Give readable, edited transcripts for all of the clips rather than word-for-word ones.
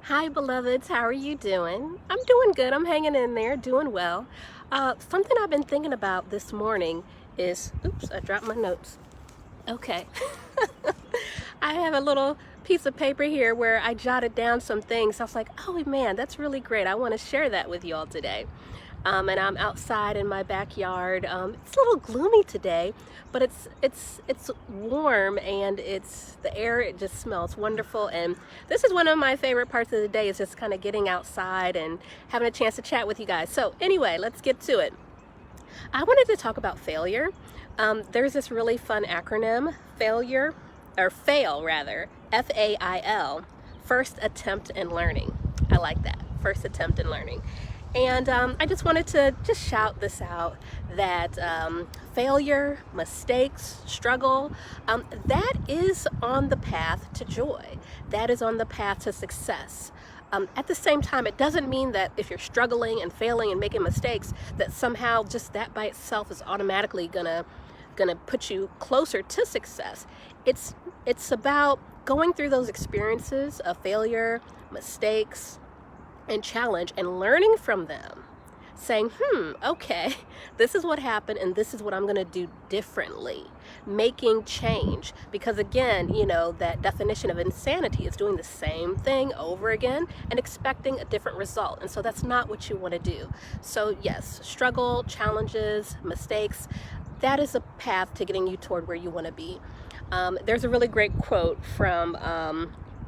Hi, beloveds. How are you doing? I'm doing good. I'm hanging in there, doing well. Something I've been thinking about this morning is, oops, I dropped my notes. Okay. I have a little piece of paper here where I jotted down some things. I was like, oh man, that's really great. I want to share that with you all today. And I'm outside in my backyard. It's a little gloomy today, but it's warm and it's the air. It just smells wonderful. And this is one of my favorite parts of the day, is just kind of getting outside and having a chance to chat with you guys. So anyway, let's get to it. I wanted to talk about failure. There's this really fun acronym, failure, or fail rather, FAIL, first attempt in learning. I like that, first attempt in learning. And I just wanted to just shout this out, that failure, mistakes, struggle, that is on the path to joy. That is on the path to success. At the same time, it doesn't mean that if you're struggling and failing and making mistakes, that somehow just that by itself is automatically gonna put you closer to success. It's about going through those experiences of failure, mistakes, and challenge, and learning from them, saying, okay, this is what happened and this is what I'm going to do differently, making change. Because again, that definition of insanity is doing the same thing over again and expecting a different result. And so that's not what you want to do. So yes, struggle, challenges, mistakes, that is a path to getting you toward where you want to be. There's a really great quote from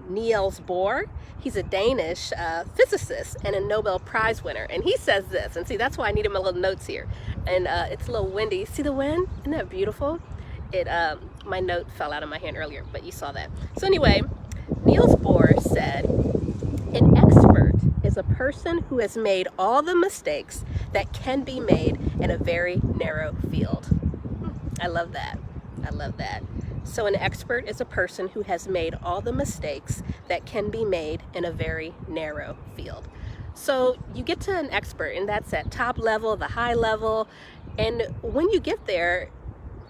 Niels Bohr. He's a Danish physicist and a Nobel Prize winner, and he says this, and see, that's why I needed my little notes here. And it's a little windy. See the wind? Isn't that beautiful? My note fell out of my hand earlier, but you saw that. So anyway, Niels Bohr said, an expert is a person who has made all the mistakes that can be made in a very narrow field. I love that. I love that. So an expert is a person who has made all the mistakes that can be made in a very narrow field. So you get to an expert, and that's at top level, the high level. And when you get there,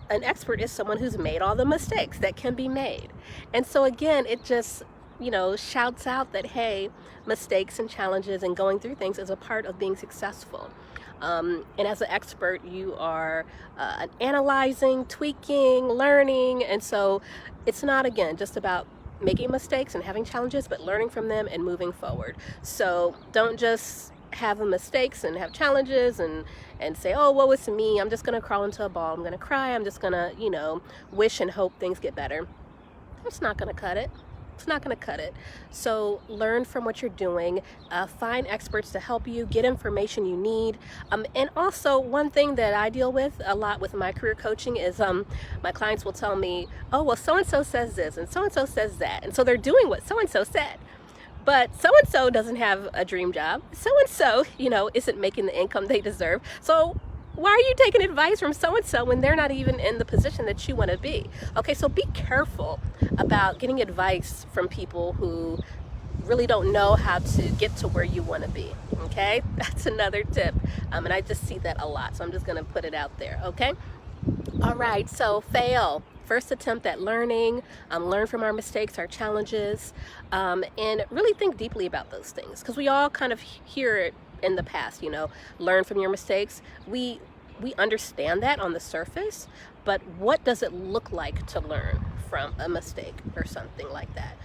an expert is someone who's made all the mistakes that can be made. And so again, it just, shouts out that, hey, mistakes and challenges and going through things is a part of being successful. And as an expert, you are analyzing, tweaking, learning. And so it's not, again, just about making mistakes and having challenges, but learning from them and moving forward. So don't just have the mistakes and have challenges and say, oh, woe is me, I'm just going to crawl into a ball, I'm going to cry, I'm just going to, wish and hope things get better. It's not going to cut it. It's not going to cut it. So learn from what you're doing, find experts to help you, get information you need. And also, one thing that I deal with a lot with my career coaching is my clients will tell me, oh, well, so-and-so says this and so-and-so says that. And so they're doing what so-and-so said. But so-and-so doesn't have a dream job. So-and-so, isn't making the income they deserve. So why are you taking advice from so-and-so when they're not even in the position that you want to be? Okay, so be careful about getting advice from people who really don't know how to get to where you want to be, okay? That's another tip, and I just see that a lot, so I'm just going to put it out there, okay? All right, so fail. First attempt at learning, learn from our mistakes, our challenges, and really think deeply about those things, because we all kind of hear it in the past, learn from your mistakes. We understand that on the surface, but what does it look like to learn from a mistake or something like that?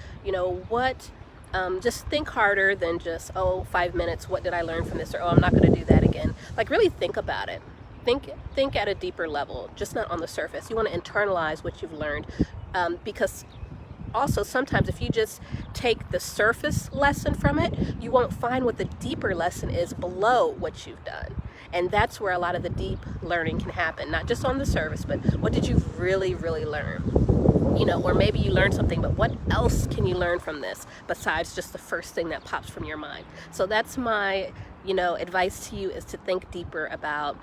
Just think harder than just, 5 minutes, what did I learn from this? Or, I'm not going to do that again. Like, really think about it. Think at a deeper level, just not on the surface. You want to internalize what you've learned, because also sometimes if you just take the surface lesson from it, you won't find what the deeper lesson is below what you've done. And that's where a lot of the deep learning can happen, not just on the surface, but what did you really, really learn? Or maybe you learned something, but what else can you learn from this besides just the first thing that pops from your mind? So that's my advice to you, is to think deeper about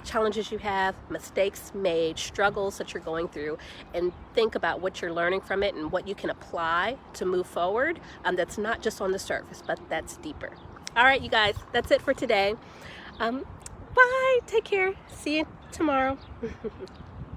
challenges you have, mistakes made, struggles that you're going through, and think about what you're learning from it and what you can apply to move forward. That's not just on the surface, but that's deeper. All right, you guys, that's it for today. Bye. Take care. See you tomorrow.